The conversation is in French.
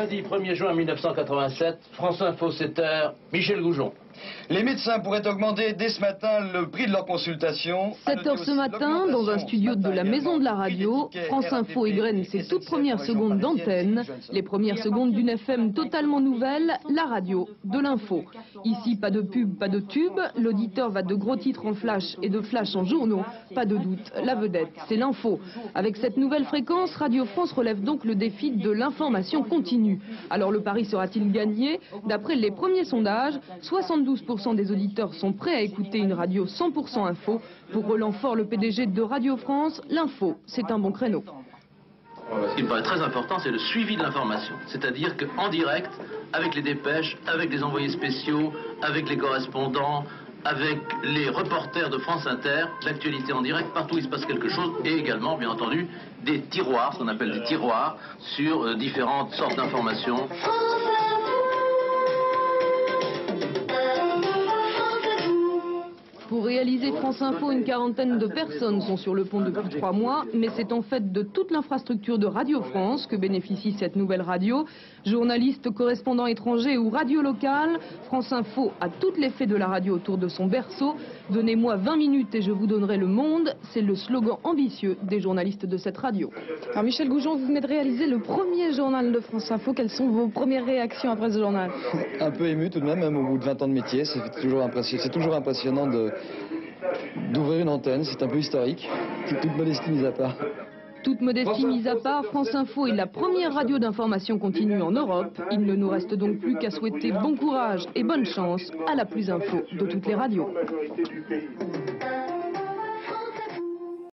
Lundi 1er juin 1987, France Info 7h, Michel Goujon. Les médecins pourraient augmenter dès ce matin le prix de leur consultation. 7h ce matin, dans un studio de la Maison de la Radio, France Info égrène ses toutes premières secondes d'antenne, les premières secondes d'une FM totalement nouvelle, la radio de l'info. Ici, pas de pub, pas de tube, l'auditeur va de gros titres en flash et de flash en journaux. Pas de doute, la vedette, c'est l'info. Avec cette nouvelle fréquence, Radio France relève donc le défi de l'information continue. Alors le pari sera-t-il gagné? D'après les premiers sondages, 72% des auditeurs sont prêts à écouter une radio 100% info. Pour Roland Faure, le PDG de Radio France, l'info, c'est un bon créneau. Ce qui me paraît très important, c'est le suivi de l'information. C'est-à-dire qu'en direct, avec les dépêches, avec les envoyés spéciaux, avec les correspondants, avec les reporters de France Inter, l'actualité en direct, partout où il se passe quelque chose, et également, bien entendu, des tiroirs, ce qu'on appelle des tiroirs, sur différentes sortes d'informations. Pour réaliser France Info, une quarantaine de personnes sont sur le pont depuis 3 mois, mais c'est en fait de toute l'infrastructure de Radio France que bénéficie cette nouvelle radio. Journalistes, correspondants étrangers ou radio locale, France Info a toutes les fées de la radio autour de son berceau. Donnez-moi 20 minutes et je vous donnerai le monde, c'est le slogan ambitieux des journalistes de cette radio. Alors Michel Goujon, vous venez de réaliser le premier journal de France Info. Quelles sont vos premières réactions après ce journal? Un peu ému tout de même au bout de 20 ans de métier. C'est toujours impressionnant d'ouvrir une antenne, c'est un peu historique, toute modestie mise à part. Toute modestie mise à part, France Info est la première radio d'information continue en Europe. Il ne nous reste donc plus qu'à souhaiter bon courage et bonne chance à la plus info de toutes les radios.